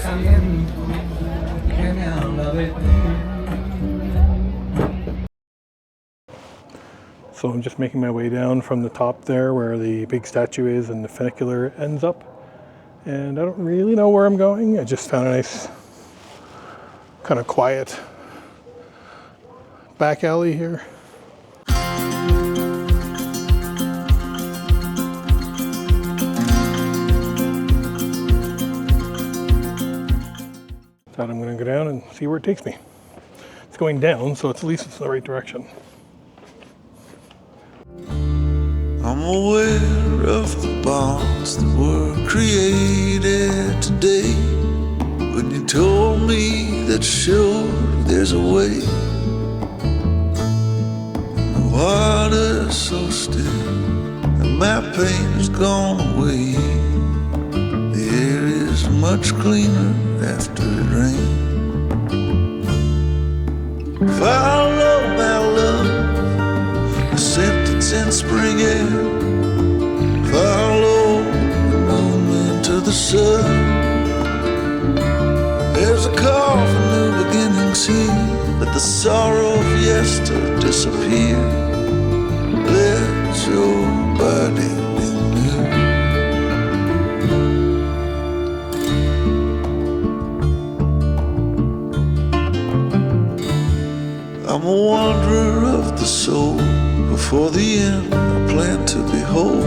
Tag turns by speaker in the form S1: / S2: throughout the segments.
S1: Siento que me habla de ti.
S2: So I'm just making my way down from the top there where the big statue is and the funicular ends up. And I don't really know where I'm going. I just found a nice, kind of quiet back alley here. Thought I'm going to go down and see where it takes me. It's going down, so at least it's in the right direction.
S3: I'm aware of the bonds that were created today. When you told me that sure there's a way. The water's so still and my pain has gone away. The air is much cleaner after it rains. Follow my love, the scent that's in spring air. Follow the moon into the sun. There's a call for new beginnings here. Let the sorrow of yester disappear. Let your body be new. I'm a wanderer of the soul. Before the end I plan to behold,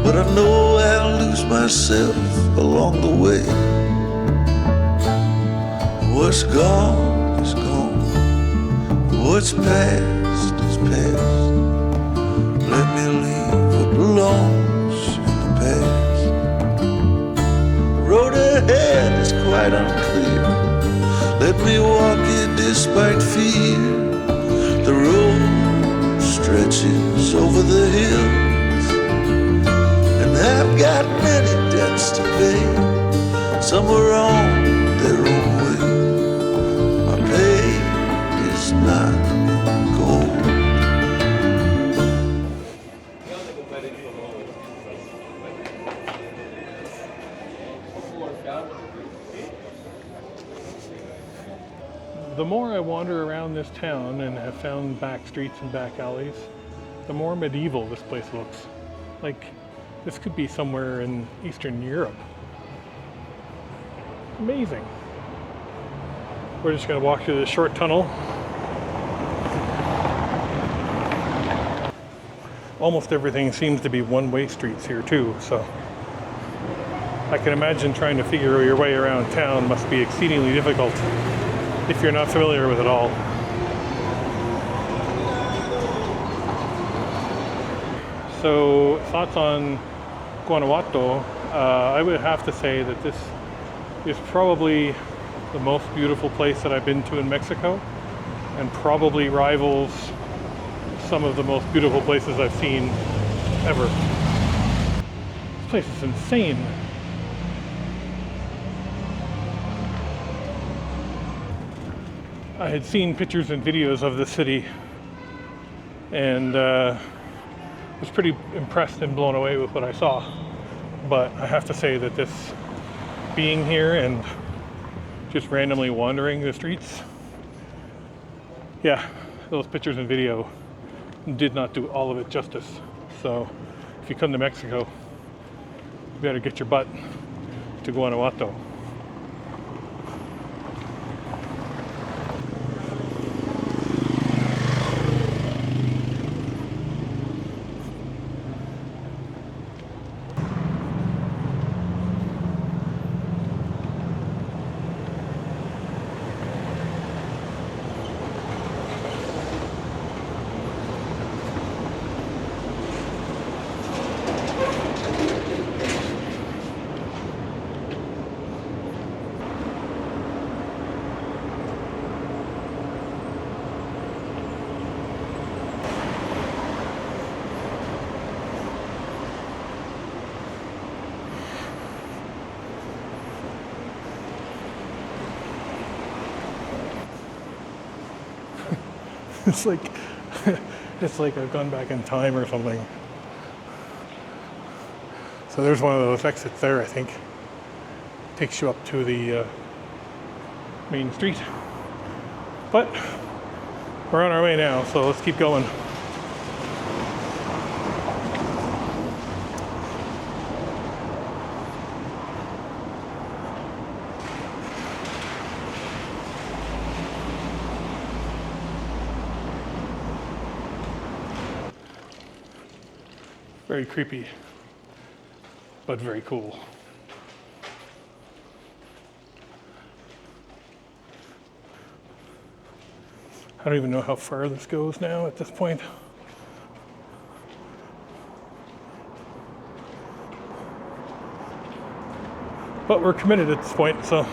S3: but I know I'll lose myself along the way. What's gone is gone. What's past is past. Let me leave what belongs in the past. The road ahead is quite unclear. Let me walk it despite fear. The road stretches over the hills, and I've got many debts to pay. Some are on their own way. My pay is not gold.
S2: The more I wander around this town and have found back streets and back alleys, the more medieval this place looks. Like, this could be somewhere in Eastern Europe. Amazing. We're just gonna walk through this short tunnel. Almost everything seems to be one-way streets here too, so I can imagine trying to figure your way around town must be exceedingly difficult if you're not familiar with it all. So, thoughts on Guanajuato? I would have to say that this is probably the most beautiful place that I've been to in Mexico, and probably rivals some of the most beautiful places I've seen ever. This place is insane. I had seen pictures and videos of the city and was pretty impressed and blown away with what I saw. But I have to say that this, being here and just randomly wandering the streets, yeah, those pictures and video did not do all of it justice. So if you come to Mexico, you better get your butt to Guanajuato. It's like it's like I've gone back in time or something. So there's one of those exits there, I think. Takes you up to the main street. But we're on our way now, so let's keep going. Very creepy, but very cool. I don't even know how far this goes now at this point. But we're committed at this point, so.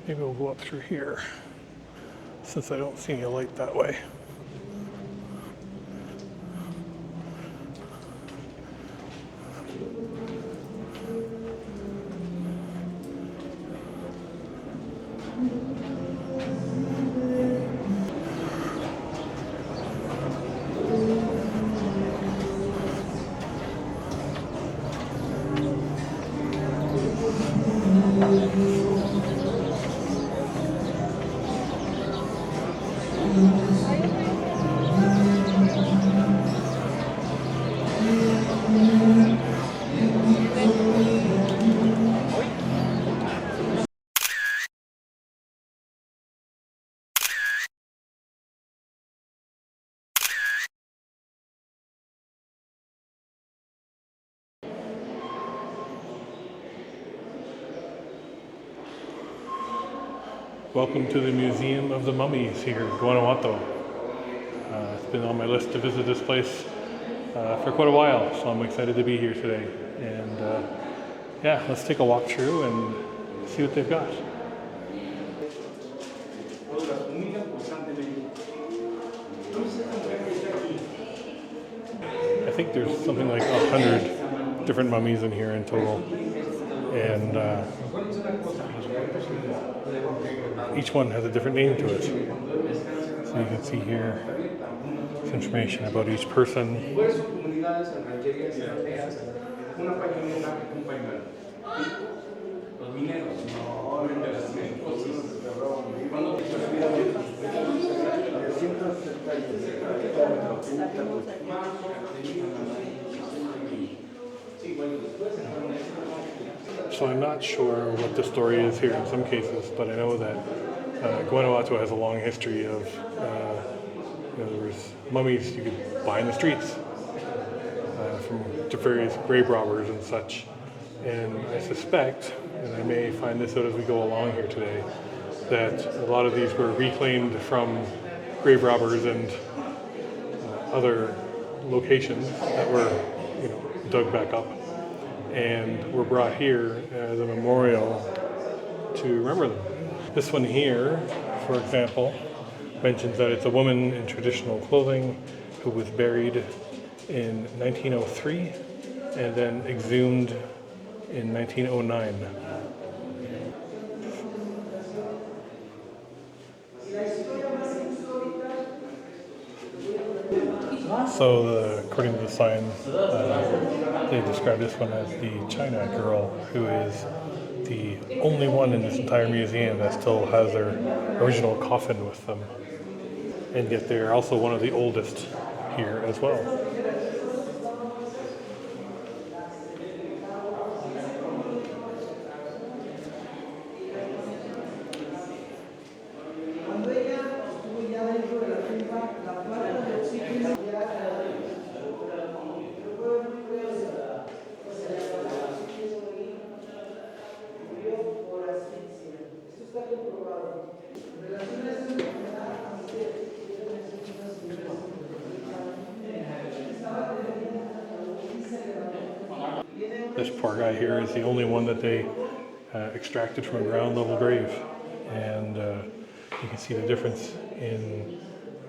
S2: Maybe we'll go up through here, since I don't see any light that way. Welcome to the Museum of the Mummies here in Guanajuato. It's been on my list to visit this place for quite a while, so I'm excited to be here today. And yeah, let's take a walk through and see what they've got. I think there's something like 100 different mummies in here in total. And each one has a different name to it. So you can see here some information about each person. So I'm not sure what the story is here in some cases, but I know that Guanajuato has a long history of, there was mummies you could buy in the streets from various grave robbers and such. And I suspect, and I may find this out as we go along here today, that a lot of these were reclaimed from grave robbers and other locations that were, dug back up, and were brought here as a memorial to remember them. This one here, for example, mentions that it's a woman in traditional clothing who was buried in 1903 and then exhumed in 1909. So, according to the sign, they describe this one as the China girl, who is the only one in this entire museum that still has their original coffin with them. And yet they're also one of the oldest here as well. This poor guy here is the only one that they extracted from a ground level grave, and you can see the difference in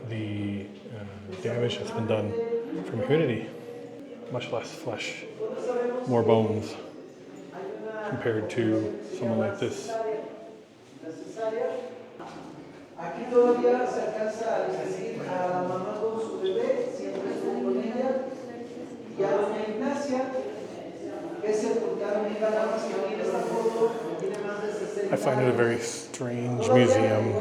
S2: the damage that's been done from humidity. much less flesh, more bones compared to someone like this.
S4: Aquí todavía se alcanza a decir a la mamá con su bebé, siempre estuvo con ella, y a doña Ignacia, que sepultaron en Galamas, que aquí en esta foto tiene más de 60
S2: I find it a very strange museum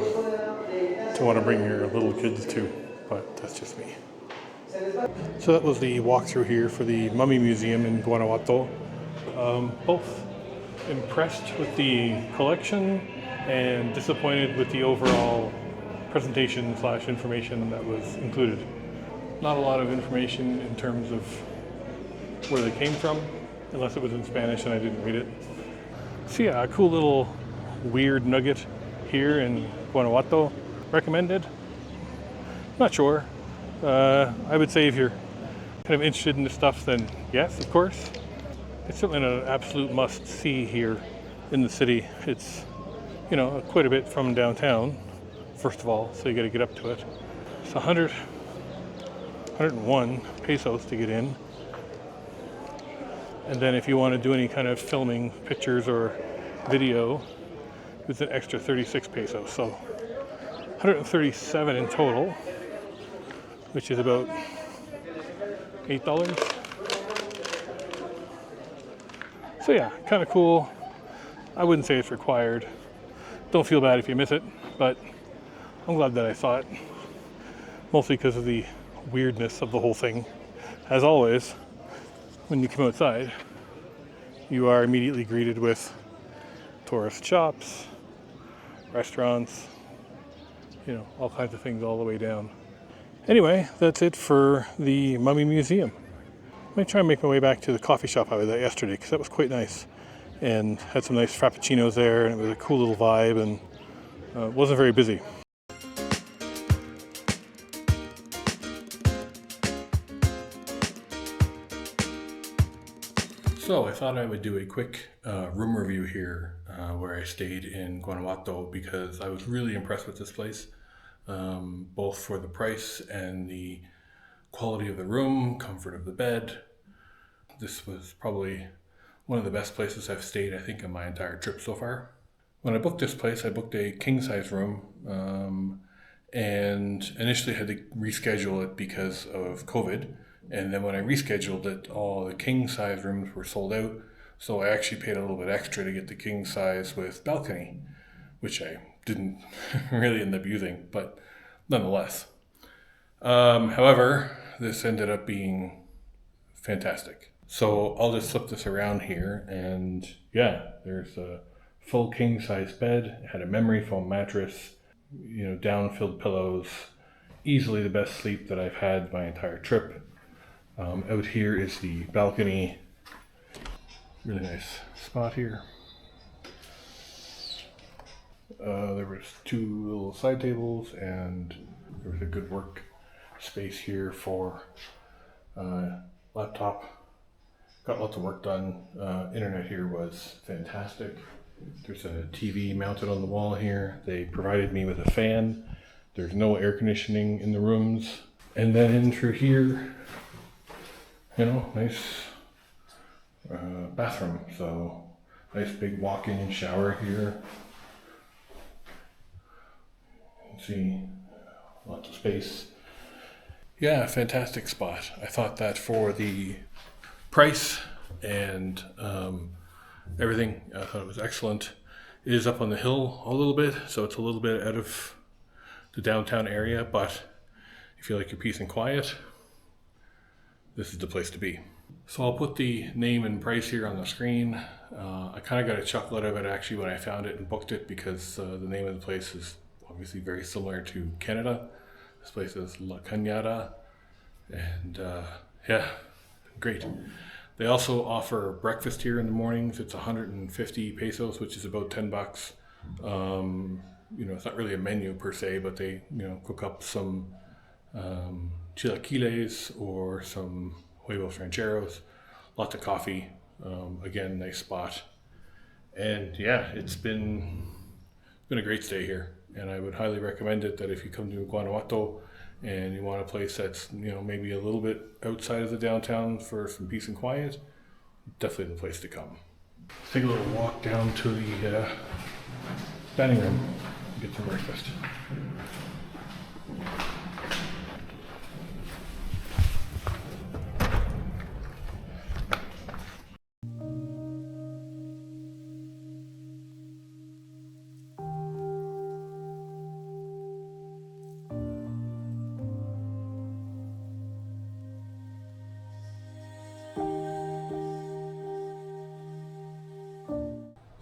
S2: to want to bring your little kids to, but that's just me. So that was the walkthrough here for the Mummy Museum in Guanajuato. Both impressed with the collection and disappointed with the overall presentation / information that was included. Not a lot of information in terms of where they came from, unless it was in Spanish and I didn't read it. So yeah, a cool little weird nugget here in Guanajuato. Recommended? Not sure. I would say if you're kind of interested in this stuff, then yes, of course. It's certainly not an absolute must-see here in the city. It's, you know, quite a bit from downtown, first of all, so you got to get up to it. It's 101 pesos to get in. And then if you want to do any kind of filming, pictures or video, it's an extra 36 pesos. So 137 in total, which is about $8. So yeah, kind of cool. I wouldn't say it's required. Don't feel bad if you miss it, but I'm glad that I saw it. Mostly because of the weirdness of the whole thing. As always, when you come outside, you are immediately greeted with tourist shops, restaurants, you know, all kinds of things all the way down. Anyway, that's it for the Mummy Museum. I might try and make my way back to the coffee shop I was at yesterday, because that was quite nice. And had some nice frappuccinos there, and it was a cool little vibe, and wasn't very busy. So I thought I would do a quick room review here where I stayed in Guanajuato, because I was really impressed with this place, both for the price and the quality of the room, comfort of the bed. This was probably one of the best places I've stayed, I think, in my entire trip so far. When I booked this place, I booked a king-size room and initially had to reschedule it because of COVID. And then when I rescheduled it, all the king-size rooms were sold out. So I actually paid a little bit extra to get the king-size with balcony, which I didn't really end up using, but nonetheless. However, this ended up being fantastic. So I'll just flip this around here, and yeah, there's a full king-size bed. It had a memory foam mattress, you know, down-filled pillows. Easily the best sleep that I've had my entire trip. Out here is the balcony. Really nice spot here. There was 2 little side tables, and there was a good work space here for laptop. Got lots of work done. Internet here was fantastic. There's a TV mounted on the wall here. They provided me with a fan. There's no air conditioning in the rooms. And then in through here, you know, nice bathroom. So nice big walk-in shower here. You can see lots of space. Yeah, fantastic spot. I thought that for the price and everything, I thought it was excellent. It is up on the hill a little bit, so it's a little bit out of the downtown area, but if you like your peace and quiet, this is the place to be. So I'll put the name and price here on the screen. I kind of got a chuckle out of it actually when I found it and booked it, because the name of the place is obviously very similar to Canada. This place is La Cañada, and yeah, great. They also offer breakfast here in the mornings. It's 150 pesos, which is about $10. You know, it's not really a menu per se, but they, you know, cook up some chilaquiles or some huevos rancheros, lots of coffee. Again, nice spot. And yeah, it's been a great stay here, and I would highly recommend it, that if you come to Guanajuato and you want a place that's, you know, maybe a little bit outside of the downtown for some peace and quiet, definitely the place to come. Let's take a little walk down to the dining room and get some breakfast.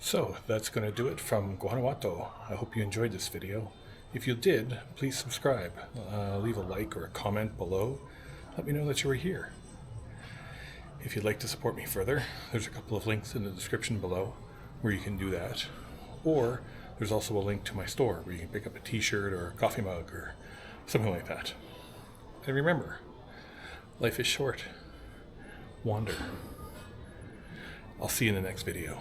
S2: So that's going to do it from Guanajuato. I hope you enjoyed this video. If you did, please subscribe. Leave a like or a comment below. Let me know that you were here. If you'd like to support me further, there's a couple of links in the description below where you can do that. Or there's also a link to my store where you can pick up a t-shirt or a coffee mug or something like that. And remember, life is short. Wander. I'll see you in the next video.